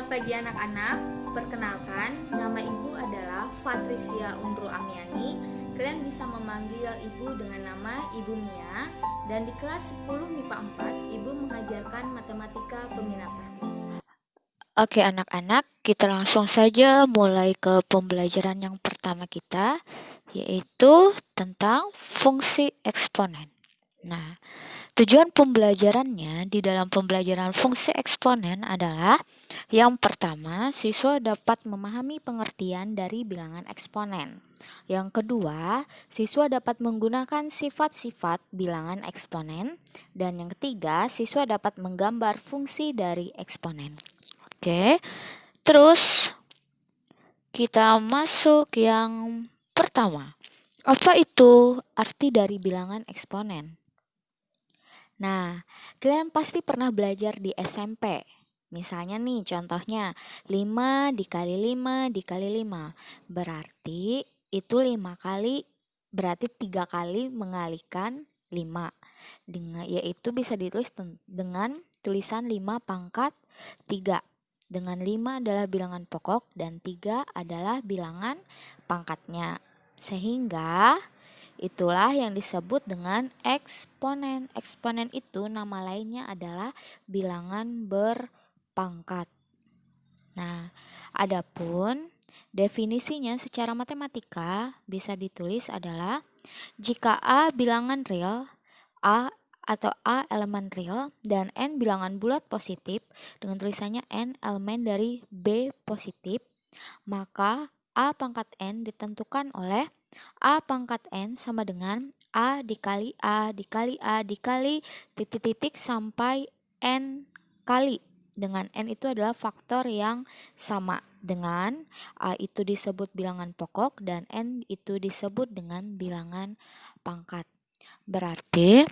Selamat pagi anak-anak. Perkenalkan, nama ibu adalah Patricia Undro Amiani. Kalian bisa memanggil ibu dengan nama Ibu Mia. Dan di kelas 10 MIPA 4, ibu mengajarkan matematika peminatan. Oke anak-anak, kita langsung saja mulai ke pembelajaran yang pertama kita, yaitu tentang fungsi eksponen. Nah, tujuan pembelajarannya di dalam pembelajaran fungsi eksponen adalah yang pertama, siswa dapat memahami pengertian dari bilangan eksponen. Yang kedua, siswa dapat menggunakan sifat-sifat bilangan eksponen. Dan yang ketiga, siswa dapat menggambar fungsi dari eksponen. Oke, terus kita masuk yang pertama. Apa itu arti dari bilangan eksponen? Nah, kalian pasti pernah belajar di SMP. Misalnya nih contohnya 5 dikali 5 dikali 5. Berarti itu 5 kali, berarti 3 kali mengalikan 5. Yaitu bisa ditulis dengan tulisan 5 pangkat 3. Dengan 5 adalah bilangan pokok dan 3 adalah bilangan pangkatnya. Sehingga itulah yang disebut dengan eksponen. Eksponen itu nama lainnya adalah bilangan berpangkat. Nah, adapun definisinya secara matematika bisa ditulis adalah jika A bilangan real, A atau A elemen real dan N bilangan bulat positif dengan tulisannya N elemen dari B positif, maka A pangkat N ditentukan oleh A pangkat N sama dengan A dikali A dikali A dikali titik-titik sampai N kali. Dengan N itu adalah faktor yang sama dengan A itu disebut bilangan pokok dan N itu disebut dengan bilangan pangkat. Berarti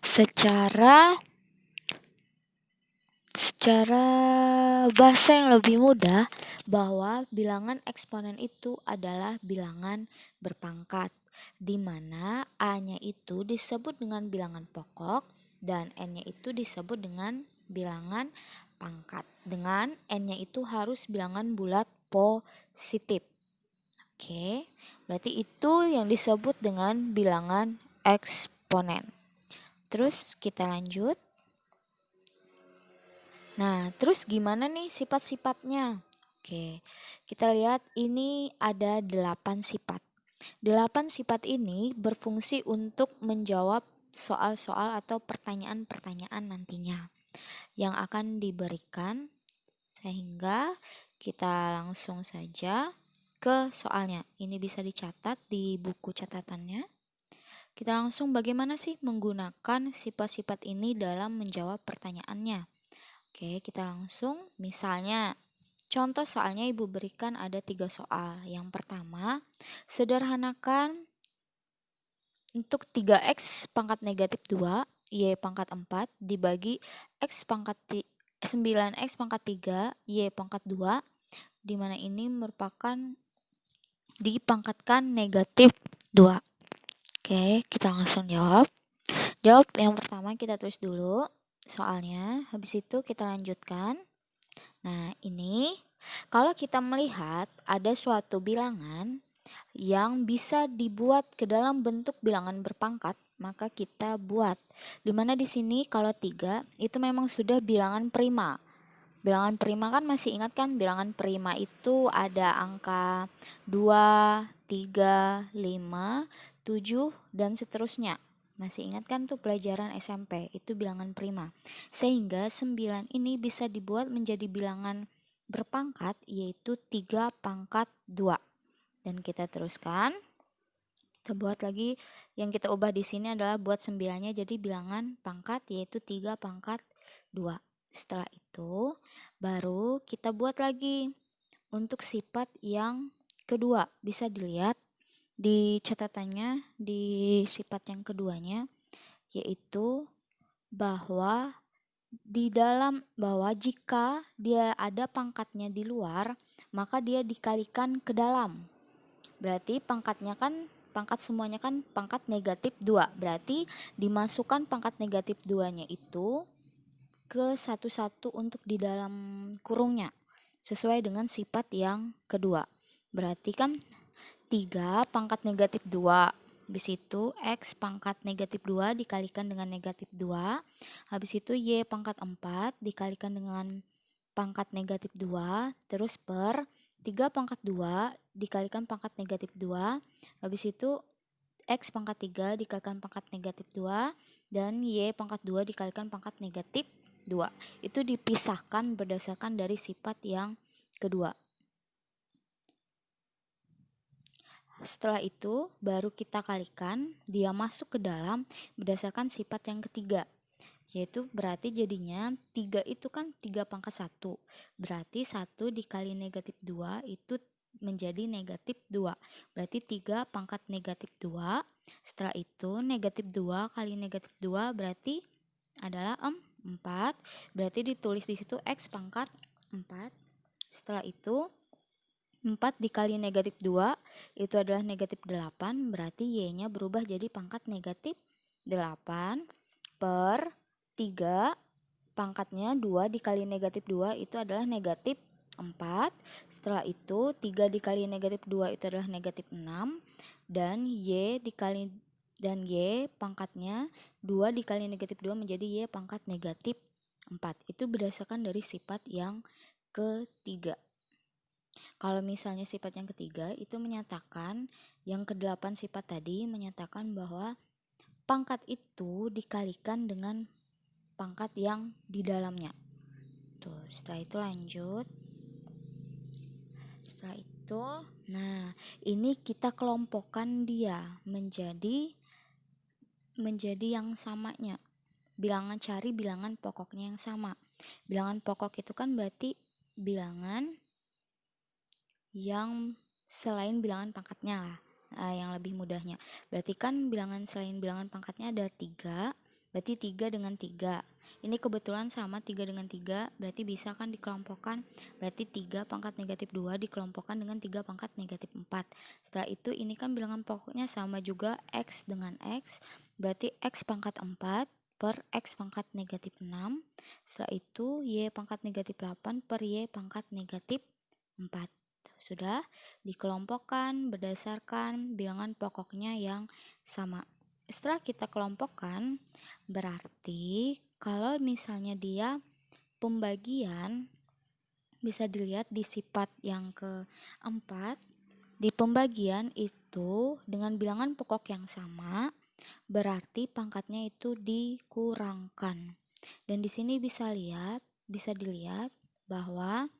secara bahasa yang lebih mudah bahwa bilangan eksponen itu adalah bilangan berpangkat, di mana A-nya itu disebut dengan bilangan pokok dan N-nya itu disebut dengan bilangan pangkat. Dengan N-nya itu harus bilangan bulat positif. Oke, berarti itu yang disebut dengan bilangan eksponen. Terus kita lanjut. Nah, terus gimana nih sifat-sifatnya? Oke, kita lihat ini ada 8 sifat. 8 sifat ini berfungsi untuk menjawab soal-soal atau pertanyaan-pertanyaan nantinya yang akan diberikan, sehingga kita langsung saja ke soalnya. Ini bisa dicatat di buku catatannya. Kita langsung bagaimana sih menggunakan sifat-sifat ini dalam menjawab pertanyaannya. Oke, kita langsung misalnya contoh soalnya ibu berikan ada 3 soal. Yang pertama, sederhanakan untuk 3x pangkat negatif 2, y pangkat 4 dibagi x pangkat 9x pangkat 3, y pangkat 2, di mana ini merupakan dipangkatkan negatif 2. Oke, kita langsung jawab. Jawab yang pertama kita tulis dulu soalnya, habis itu kita lanjutkan. Nah, ini kalau kita melihat ada suatu bilangan yang bisa dibuat ke dalam bentuk bilangan berpangkat, maka kita buat. Dimana di sini kalau 3 itu memang sudah bilangan prima. Bilangan prima kan masih ingat kan, bilangan prima itu ada angka 2, 3, 5, 7, dan seterusnya. Masih ingat kan tuh pelajaran SMP, itu bilangan prima. Sehingga 9 ini bisa dibuat menjadi bilangan berpangkat, yaitu 3 pangkat 2. Dan kita teruskan. Kita buat lagi, yang kita ubah di sini adalah buat 9-nya jadi bilangan pangkat, yaitu 3 pangkat 2. Setelah itu, baru kita buat lagi untuk sifat yang kedua. Bisa dilihat di catatannya di sifat yang keduanya, yaitu bahwa jika dia ada pangkatnya di luar, maka dia dikalikan ke dalam. Berarti pangkat semuanya kan pangkat negatif 2. Berarti dimasukkan pangkat negatif 2-nya itu ke satu-satu untuk di dalam kurungnya sesuai dengan sifat yang kedua. Berarti kan 3 pangkat negatif 2. Habis itu X pangkat negatif 2 dikalikan dengan negatif 2. Habis itu Y pangkat 4 dikalikan dengan pangkat negatif 2. Terus per 3 pangkat 2 dikalikan pangkat negatif 2. Habis itu X pangkat 3 dikalikan pangkat negatif 2. Dan Y pangkat 2 dikalikan pangkat negatif 2. Itu dipisahkan berdasarkan dari sifat yang kedua. Setelah itu baru kita kalikan dia masuk ke dalam berdasarkan sifat yang ketiga. Yaitu berarti jadinya 3 itu kan 3 pangkat 1. Berarti 1 dikali negatif 2 itu menjadi negatif 2. Berarti 3 pangkat negatif 2. Setelah itu negatif 2 kali negatif 2 berarti adalah 4. Berarti ditulis di situ X pangkat 4. Setelah itu 4 dikali negatif 2 itu adalah negatif 8. Berarti Y-nya berubah jadi pangkat negatif 8 per 3 pangkatnya 2 dikali negatif 2 itu adalah negatif 4. Setelah itu 3 dikali negatif 2 itu adalah negatif 6. Dan Y pangkatnya 2 dikali negatif 2 menjadi Y pangkat negatif 4. Itu berdasarkan dari sifat yang ketiga. Kalau misalnya sifat yang ketiga itu menyatakan yang ke-8 sifat tadi menyatakan bahwa pangkat itu dikalikan dengan pangkat yang di dalamnya. Tuh, setelah itu lanjut. Setelah itu, nah, ini kita kelompokkan dia menjadi yang samanya. Cari bilangan pokoknya yang sama. Bilangan pokok itu kan berarti bilangan yang selain bilangan pangkatnya lah. Yang lebih mudahnya. Berarti kan bilangan selain bilangan pangkatnya ada 3. Berarti 3 dengan 3. Ini kebetulan sama 3 dengan 3. Berarti bisa kan dikelompokkan. Berarti 3 pangkat negatif 2 dikelompokkan dengan 3 pangkat negatif 4. Setelah itu ini kan bilangan pokoknya sama juga X dengan X. Berarti X pangkat 4 per X pangkat negatif 6. Setelah itu Y pangkat negatif 8 per Y pangkat negatif 4. Sudah dikelompokkan berdasarkan bilangan pokoknya yang sama. Setelah kita kelompokkan, berarti kalau misalnya dia pembagian, bisa dilihat di sifat yang keempat. Di pembagian itu dengan bilangan pokok yang sama, berarti pangkatnya itu dikurangkan. Dan di sini bisa dilihat bahwa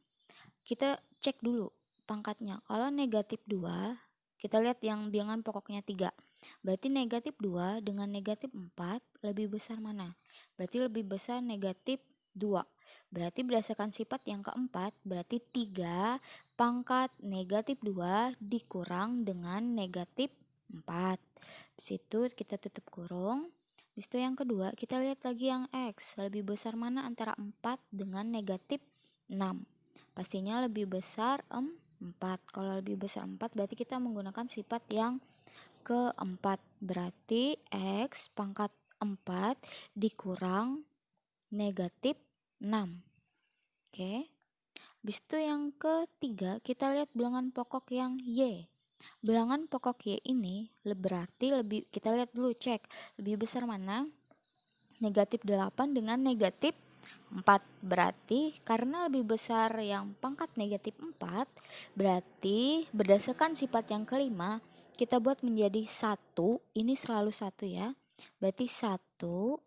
kita cek dulu pangkatnya. Kalau negatif 2, kita lihat yang bilangan pokoknya 3. Berarti negatif 2 dengan negatif 4 lebih besar mana? Berarti lebih besar negatif 2. Berarti berdasarkan sifat yang keempat, berarti 3 pangkat negatif 2 dikurang dengan negatif 4. Disitu kita tutup kurung. Disitu yang kedua, kita lihat lagi yang X. Lebih besar mana antara 4 dengan negatif 6? Pastinya lebih besar 4. Kalau lebih besar 4 berarti kita menggunakan sifat yang keempat. Berarti X pangkat 4 dikurang negatif 6. Oke. Habis itu yang ketiga kita lihat bilangan pokok yang Y. Bilangan pokok Y ini berarti kita lihat dulu cek lebih besar mana? Negatif 8 dengan negatif 4. Berarti karena lebih besar yang pangkat negatif 4, berarti berdasarkan sifat yang kelima kita buat menjadi 1. Ini selalu 1 ya. Berarti 1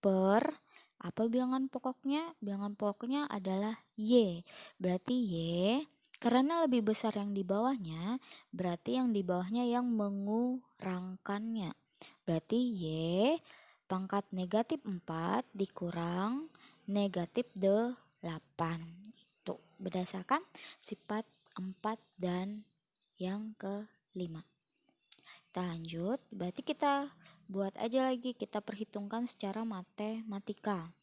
per apa bilangan pokoknya? Bilangan pokoknya adalah Y. Berarti Y karena lebih besar yang di bawahnya, berarti yang di bawahnya yang mengurangkannya. Berarti Y pangkat negatif 4 dikurang negatif 8. Itu berdasarkan sifat 4 dan yang kelima. Kita lanjut, berarti kita buat aja lagi, kita perhitungkan secara matematika.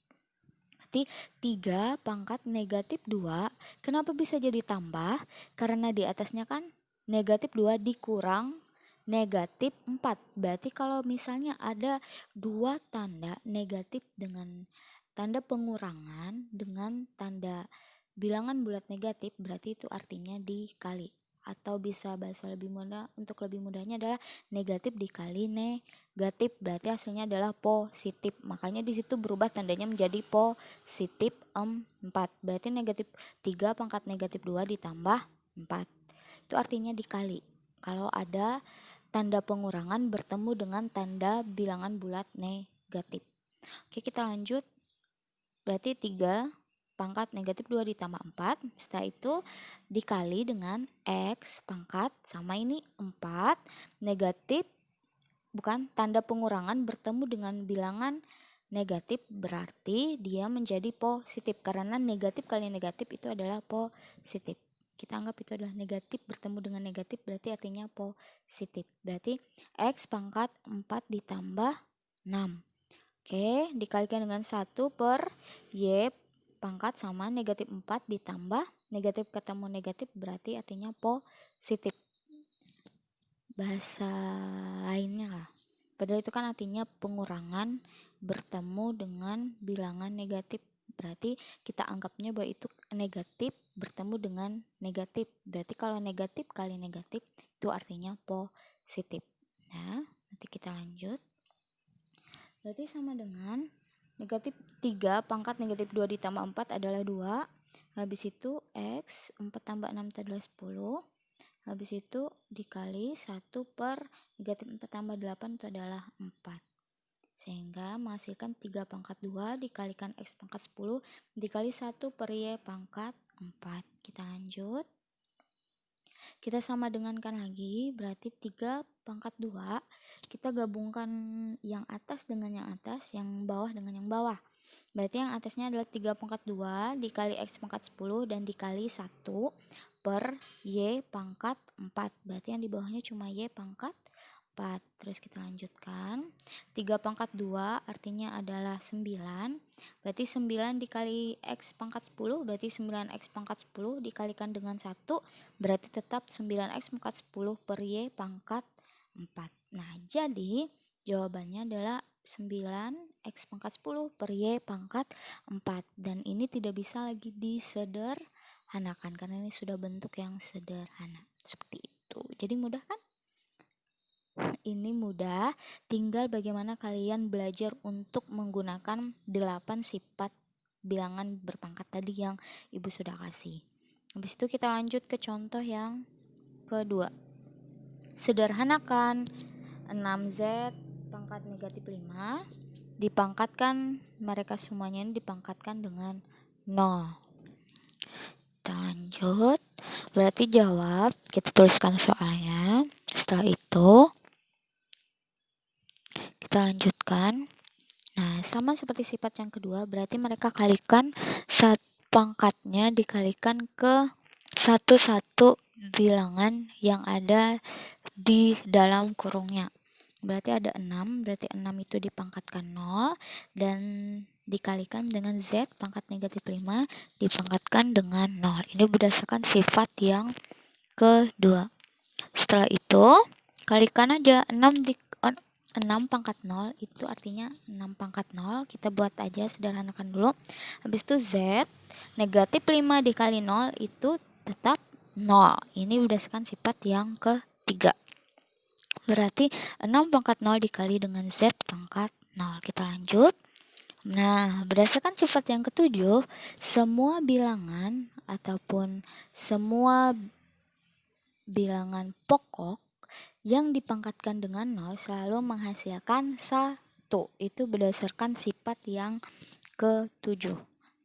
Berarti 3 pangkat negatif 2, kenapa bisa jadi tambah? Karena di atasnya kan negatif 2 dikurang negatif 4. Berarti kalau misalnya ada 2 tanda negatif dengan tanda pengurangan dengan tanda bilangan bulat negatif, berarti itu artinya dikali. Atau bisa bahasa lebih mudah, untuk lebih mudahnya adalah negatif dikali negatif, berarti hasilnya adalah positif. Makanya di situ berubah tandanya menjadi positif 4. Berarti negatif 3 pangkat negatif 2 ditambah 4. Itu artinya dikali. Kalau ada tanda pengurangan bertemu dengan tanda bilangan bulat negatif. Oke, kita lanjut. Berarti 3 pangkat negatif 2 ditambah 4. Setelah itu dikali dengan X pangkat sama ini 4. Negatif, bukan, tanda pengurangan bertemu dengan bilangan negatif, berarti dia menjadi positif. Karena negatif kali negatif itu adalah positif. Kita anggap itu adalah negatif bertemu dengan negatif, berarti artinya positif. Berarti X pangkat 4 ditambah 6. Oke, dikalikan dengan 1 per Y pangkat sama negatif 4 ditambah negatif ketemu negatif, berarti artinya positif. Bahasa lainnya lah. Padahal itu kan artinya pengurangan bertemu dengan bilangan negatif. Berarti kita anggapnya bahwa itu negatif bertemu dengan negatif. Berarti kalau negatif kali negatif itu artinya positif. Nah, nanti kita lanjut. Berarti sama dengan negatif 3 pangkat negatif 2 ditambah 4 adalah 2. Habis itu X 4 tambah 6 itu adalah 10. Habis itu dikali 1 per negatif 4 tambah 8 itu adalah 4. Sehingga menghasilkan 3 pangkat 2 dikalikan X pangkat 10 dikali 1 per Y pangkat 4. Kita lanjut. Kita sama dengankan lagi, berarti 3 pangkat 2, kita gabungkan yang atas dengan yang atas, yang bawah dengan yang bawah. Berarti yang atasnya adalah 3 pangkat 2 dikali X pangkat 10 dan dikali 1 per Y pangkat 4. Berarti yang di bawahnya cuma Y pangkat 4. Terus kita lanjutkan. 3 pangkat 2 artinya adalah 9. Berarti 9 dikali X pangkat 10, berarti 9X pangkat 10 dikalikan dengan 1, berarti tetap 9X pangkat 10 per Y pangkat 4. Nah, jadi jawabannya adalah 9X pangkat 10 per Y pangkat 4. Dan ini tidak bisa lagi disederhanakan karena ini sudah bentuk yang sederhana. Seperti itu. Jadi mudah kan? Ini mudah, tinggal bagaimana kalian belajar untuk menggunakan 8 sifat bilangan berpangkat tadi yang Ibu sudah kasih. Habis itu kita lanjut ke contoh yang kedua. Sederhanakan 6Z pangkat negatif 5 dipangkatkan, mereka semuanya ini dipangkatkan dengan 0. Kita lanjut. Berarti jawab, kita tuliskan soalnya. Setelah itu kita lanjutkan. Nah, sama seperti sifat yang kedua, berarti mereka kalikan pangkatnya dikalikan ke satu-satu bilangan yang ada di dalam kurungnya. Berarti ada 6, berarti 6 itu dipangkatkan 0 dan dikalikan dengan Z pangkat negatif 5 dipangkatkan dengan 0. Ini berdasarkan sifat yang kedua. Setelah itu kalikan aja 6 pangkat 0 itu artinya 6 pangkat 0. Kita buat aja, sederhanakan dulu. Habis itu Z negatif 5 dikali 0 itu tetap 0. Ini berdasarkan sifat yang ketiga. Berarti 6 pangkat 0 dikali dengan Z pangkat 0. Kita lanjut. Nah, berdasarkan sifat yang ketujuh, semua bilangan ataupun semua bilangan pokok yang dipangkatkan dengan 0 selalu menghasilkan 1. Itu berdasarkan sifat yang ke-7.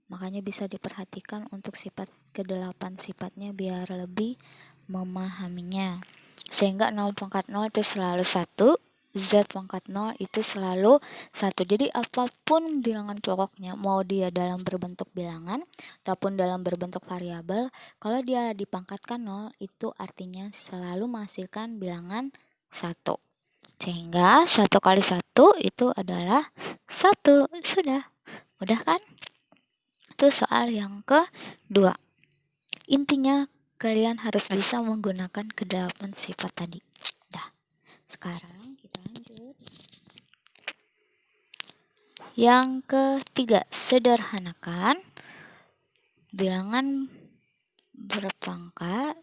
Makanya bisa diperhatikan untuk sifat ke-8 sifatnya biar lebih memahaminya. Sehingga 0 pangkat 0 itu selalu 1, Z pangkat 0 itu selalu 1. Jadi apapun bilangan pokoknya, mau dia dalam berbentuk bilangan ataupun dalam berbentuk variabel, kalau dia dipangkatkan 0 itu artinya selalu menghasilkan bilangan 1. Sehingga 1 kali 1 itu adalah 1. Sudah. Mudah kan? Itu soal yang kedua. Intinya kalian harus bisa menggunakan ke-8 sifat tadi. Dah. Sekarang kita lanjut. Yang ketiga, sederhanakan bilangan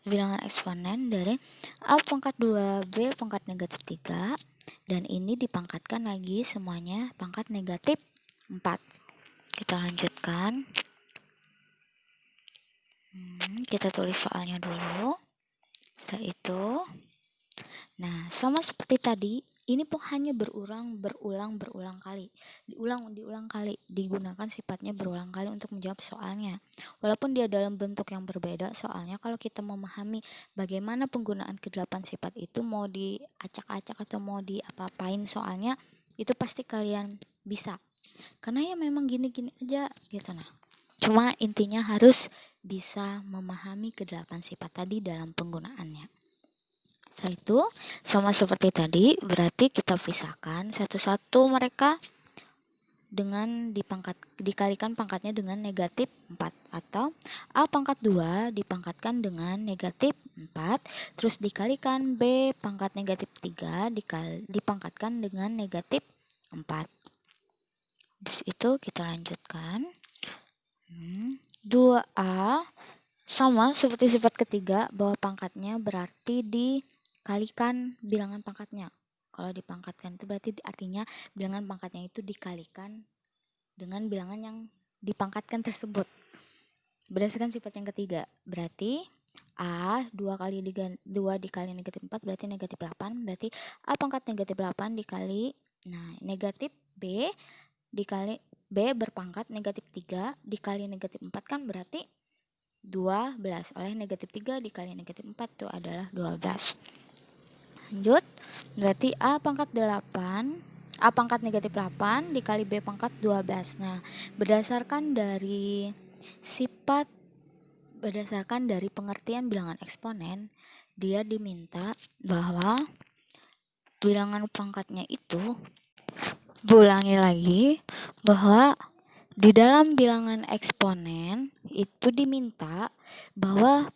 bilangan eksponen dari A pangkat 2 B pangkat negatif 3, dan ini dipangkatkan lagi semuanya pangkat negatif 4. Kita lanjutkan. Kita tulis soalnya dulu. Setelah itu, nah sama seperti tadi, ini pun hanya berulang kali. Diulang kali, digunakan sifatnya berulang kali untuk menjawab soalnya. Walaupun dia dalam bentuk yang berbeda, soalnya kalau kita memahami bagaimana penggunaan ke-8 sifat itu, mau diacak-acak atau mau diapa-apain soalnya, itu pasti kalian bisa. Karena ya memang gini-gini aja gitu. Nah, cuma intinya harus bisa memahami ke-8 sifat tadi dalam penggunaannya. Setelah itu, sama seperti tadi, berarti kita pisahkan satu-satu mereka dengan dikalikan pangkatnya dengan negatif 4, atau A pangkat 2 dipangkatkan dengan negatif 4, terus dikalikan B pangkat negatif 3 dipangkatkan dengan negatif 4. Terus itu kita lanjutkan. 2A sama seperti sifat ketiga, bahwa pangkatnya berarti dikalikan bilangan pangkatnya. Kalau dipangkatkan itu berarti artinya bilangan pangkatnya itu dikalikan dengan bilangan yang dipangkatkan tersebut. Berdasarkan sifat yang ketiga, berarti A 2 dikali negatif 4 berarti negatif 8. Berarti A pangkat negatif 8 dikali, nah negatif B dikali B berpangkat negatif 3 dikali negatif 4 kan berarti 12. Oleh negatif 3 dikali negatif 4 itu adalah 12. Lanjut, berarti A pangkat negatif 8 dikali B pangkat 12. Nah, berdasarkan dari pengertian bilangan eksponen, dia diminta bahwa bilangan pangkatnya itu, ulangi lagi, bahwa di dalam bilangan eksponen itu diminta bahwa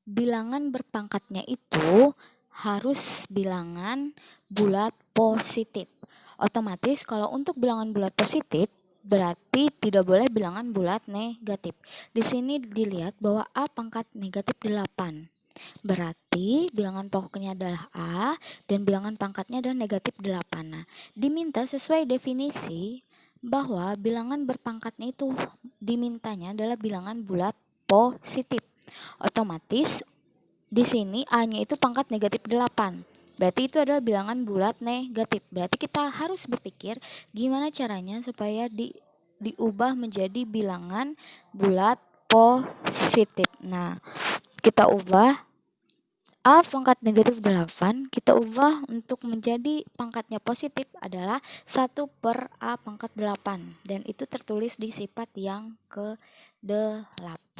bilangan berpangkatnya itu harus bilangan bulat positif. Otomatis kalau untuk bilangan bulat positif berarti tidak boleh bilangan bulat negatif. Di sini dilihat bahwa A pangkat negatif 8. Berarti bilangan pokoknya adalah A dan bilangan pangkatnya adalah negatif 8. Nah, diminta sesuai definisi bahwa bilangan berpangkatnya itu dimintanya adalah bilangan bulat positif. Otomatis di sini A-nya itu pangkat negatif 8. Berarti itu adalah bilangan bulat negatif. Berarti kita harus berpikir gimana caranya supaya diubah menjadi bilangan bulat positif. Nah, kita ubah A pangkat negatif 8, kita ubah untuk menjadi pangkatnya positif adalah 1 per A pangkat 8. Dan itu tertulis di sifat yang ke-8.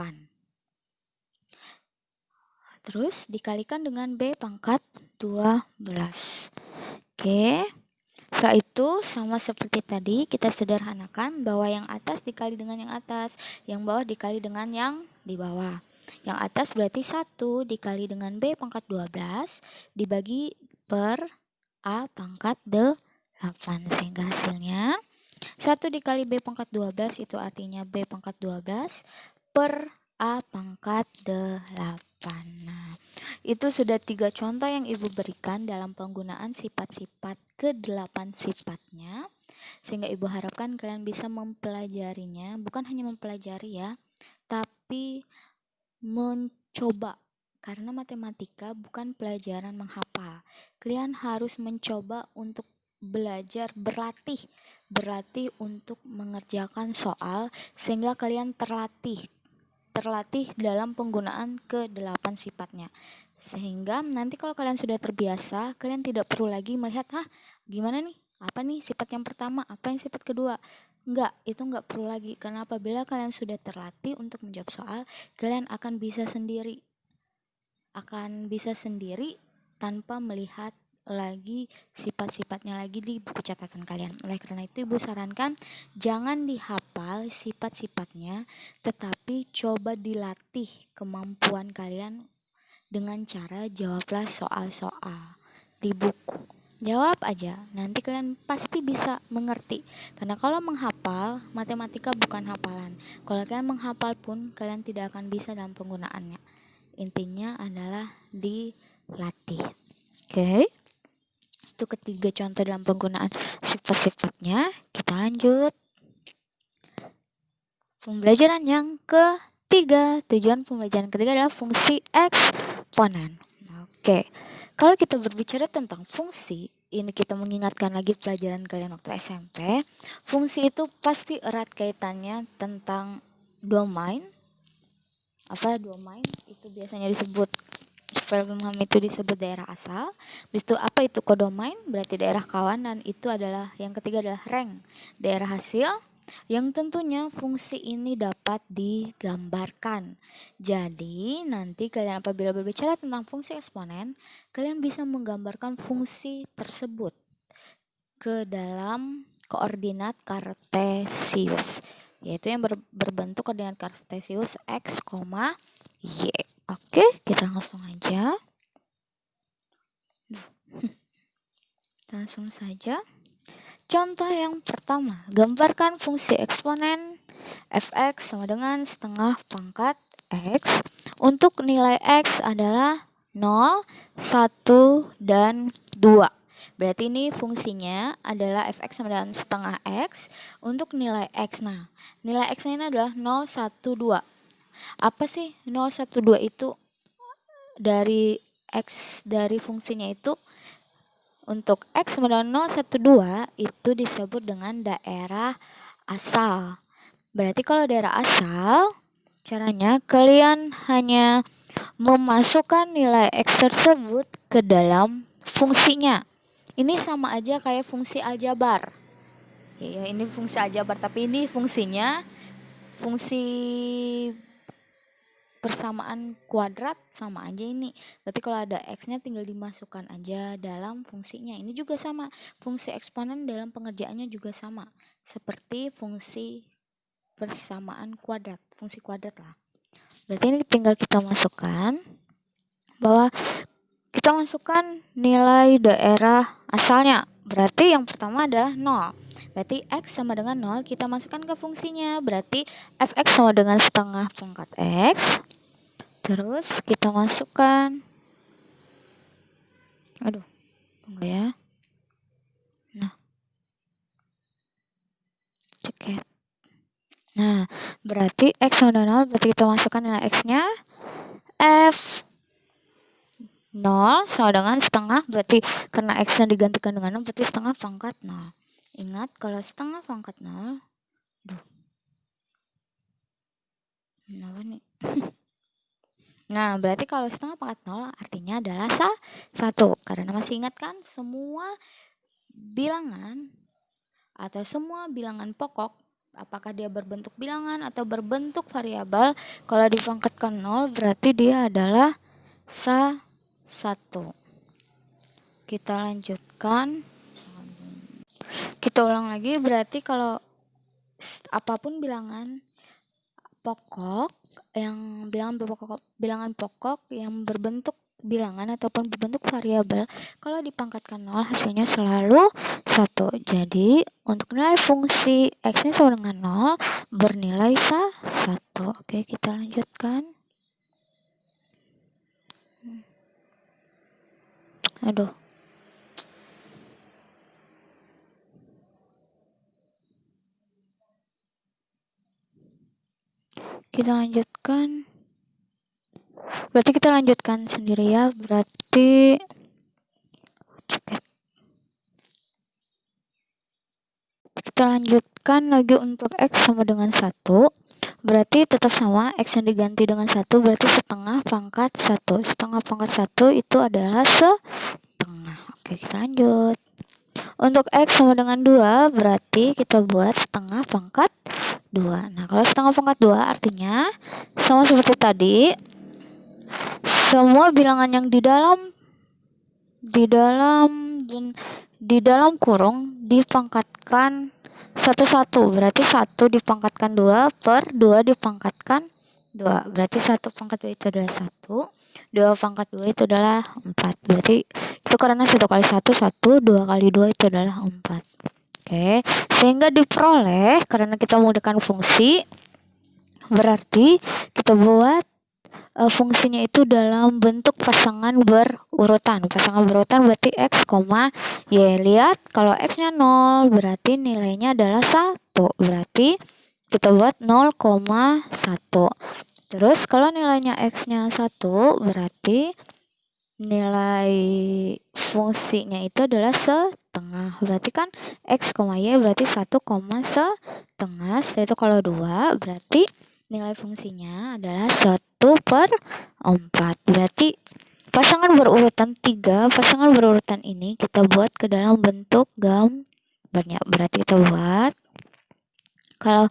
Terus dikalikan dengan B pangkat 12. Oke. Setelah itu sama seperti tadi, kita sederhanakan bahwa yang atas dikali dengan yang atas, yang bawah dikali dengan yang di bawah. Yang atas berarti 1 dikali dengan B pangkat 12 dibagi per A pangkat 8. Sehingga hasilnya 1 dikali B pangkat 12 itu artinya B pangkat 12 per A pangkat 8. Nah, itu sudah 3 contoh yang Ibu berikan dalam penggunaan sifat-sifat ke-8 sifatnya. Sehingga Ibu harapkan kalian bisa mempelajarinya. Bukan hanya mempelajari ya, tapi mencoba. Karena matematika bukan pelajaran menghafal. Kalian harus mencoba untuk belajar, berlatih untuk mengerjakan soal sehingga kalian terlatih dalam penggunaan ke-8 sifatnya. Sehingga nanti kalau kalian sudah terbiasa, kalian tidak perlu lagi melihat, gimana nih? Apa nih sifat yang pertama? Apa yang sifat kedua? Itu enggak perlu lagi. Karena apabila kalian sudah terlatih untuk menjawab soal, kalian akan bisa sendiri tanpa melihat lagi sifat-sifatnya lagi di buku catatan kalian. Oleh karena itu Ibu sarankan jangan dihafal sifat-sifatnya, tetapi coba dilatih kemampuan kalian dengan cara jawablah soal-soal di buku. Jawab aja, nanti kalian pasti bisa mengerti. Karena kalau menghafal, matematika bukan hafalan. Kalau kalian menghafal pun, kalian tidak akan bisa dalam penggunaannya. Intinya adalah dilatih. Oke. Itu ketiga contoh dalam penggunaan sifat-sifatnya. Kita lanjut. Pembelajaran yang ketiga. Tujuan pembelajaran ketiga adalah fungsi eksponen. Oke. Kalau kita berbicara tentang fungsi, ini kita mengingatkan lagi pelajaran kalian waktu SMP. Fungsi itu pasti erat kaitannya tentang domain. Apa domain? Itu biasanya disebut, supaya memahami itu disebut daerah asal. Habis itu apa itu kodomain? Berarti daerah kawan, dan itu adalah yang ketiga adalah rank, daerah hasil. Yang tentunya fungsi ini dapat digambarkan. Jadi nanti kalian apabila berbicara tentang fungsi eksponen, kalian bisa menggambarkan fungsi tersebut ke dalam koordinat kartesius, yaitu yang berbentuk koordinat kartesius x, y. Oke, kita langsung aja. Langsung saja. Contoh yang pertama, gambarkan fungsi eksponen fx sama dengan setengah pangkat x untuk nilai x adalah 0, 1, dan 2. Berarti ini fungsinya adalah fx sama dengan setengah x untuk nilai x. Nah, nilai x-nya ini adalah 0, 1, 2. Apa sih 0, 1, 2 itu? Dari x dari fungsinya itu, untuk x sama dengan 0, 1, 2 itu disebut dengan daerah asal. Berarti kalau daerah asal, caranya kalian hanya memasukkan nilai x tersebut ke dalam fungsinya. Ini sama aja kayak fungsi aljabar. Ya, ini fungsi aljabar, tapi ini fungsinya fungsi persamaan kuadrat, sama aja ini. Berarti kalau ada x-nya tinggal dimasukkan aja dalam fungsinya. Ini juga sama. Fungsi eksponen dalam pengerjaannya juga sama. Seperti fungsi persamaan kuadrat, fungsi kuadrat lah. Berarti ini tinggal kita masukkan bahwa kita masukkan nilai daerah asalnya. Berarti yang pertama adalah 0. Berarti x sama dengan 0, kita masukkan ke fungsinya. Berarti fx sama dengan setengah pangkat x. Terus kita masukkan, tunggu ya. Nah, ceket. Nah, berarti x sama dengan 0, berarti kita masukkan nilai x-nya. F 0 sama dengan setengah, berarti karena x-nya digantikan dengan 0, berarti setengah pangkat 0. Ingat, kalau setengah pangkat 0, kenapa nih? Nah, berarti kalau setengah pangkat 0 artinya adalah 1. Karena masih ingat kan, semua bilangan atau semua bilangan pokok, apakah dia berbentuk bilangan atau berbentuk variabel, kalau dipangkatkan 0 berarti dia adalah 1. Kita lanjutkan. Kita ulang lagi, berarti kalau apapun bilangan pokok yang bilangan pokok yang berbentuk bilangan ataupun berbentuk variabel, kalau dipangkatkan 0 hasilnya selalu 1. Jadi untuk nilai fungsi x-nya sama dengan 0 bernilai 1. Oke, kita lanjutkan. Kita lanjutkan. Berarti kita lanjutkan sendiri ya. Berarti kita lanjutkan lagi untuk x sama dengan 1. Berarti tetap sama, x yang diganti dengan 1 berarti setengah pangkat 1. Setengah pangkat 1 itu adalah setengah. Oke, kita lanjut. Untuk x sama dengan 2 berarti kita buat setengah pangkat 2. Nah, kalau setengah pangkat 2 artinya sama seperti tadi, semua bilangan yang di dalam kurung dipangkatkan satu-satu. Berarti 1 dipangkatkan 2 per 2 dipangkatkan 2. Berarti 1 pangkat 2 itu adalah 1. 2 pangkat 2 itu adalah 4. Berarti itu karena 1 kali 1, 1, 2 kali 2 itu adalah 4. Oke, sehingga diperoleh karena kita menggunakan fungsi, berarti kita buat fungsinya itu dalam bentuk pasangan berurutan. Pasangan berurutan berarti X, Y. Lihat, kalau X-nya 0 berarti nilainya adalah 1. Berarti kita buat 0,1. Terus kalau nilainya X-nya 1 berarti nilai fungsinya itu adalah setengah. Berarti kan X, Y berarti 1, setengah. Setelah itu kalau 2 berarti nilai fungsinya adalah 1/4. Berarti pasangan berurutan 3, pasangan berurutan ini kita buat ke dalam bentuk gambarnya. Berarti kita buat kalau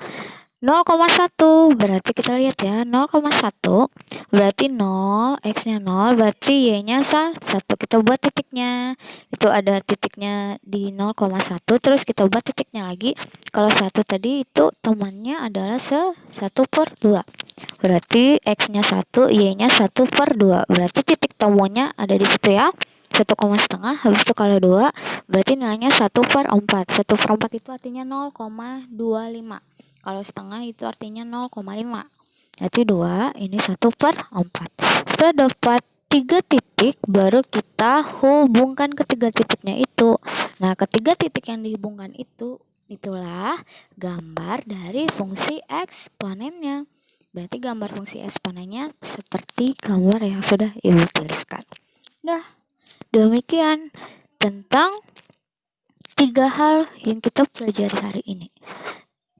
0,1 berarti kita lihat ya, 0,1 berarti 0, X-nya 0 berarti Y-nya 1. Kita buat titiknya, itu ada titiknya di 0,1, terus kita buat titiknya lagi. Kalau 1 tadi itu temannya adalah 1/2, berarti X-nya 1, Y-nya 1/2, berarti titik temunya ada di situ ya, 1,5. Habis itu kalau 2 berarti nilainya 1/4. 1/4 itu artinya 0,25. Kalau setengah itu artinya 0,5. Berarti 2, ini 1/4. Setelah dapat 3 titik, baru kita hubungkan ketiga titiknya itu. Nah, ketiga titik yang dihubungkan itu, itulah gambar dari fungsi eksponennya. Berarti gambar fungsi eksponennya seperti gambar yang sudah Ibu tuliskan. Nah, demikian tentang 3 hal yang kita pelajari hari ini.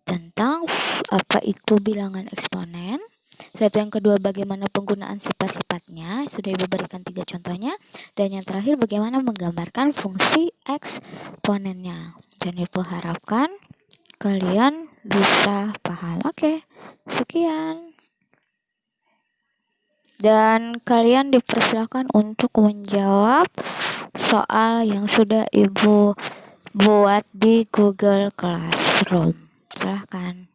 Tentang apa itu bilangan eksponen. Satu, yang kedua bagaimana penggunaan sifat-sifatnya, sudah Ibu berikan 3 contohnya. Dan yang terakhir bagaimana menggambarkan fungsi eksponennya. Dan Ibu harapkan kalian bisa paham. Oke, sekian. Dan kalian dipersilakan untuk menjawab soal yang sudah Ibu buat di Google Classroom. Silahkan.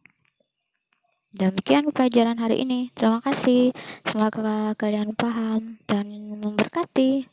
Demikian pelajaran hari ini. Terima kasih. Semoga kalian paham dan memberkati.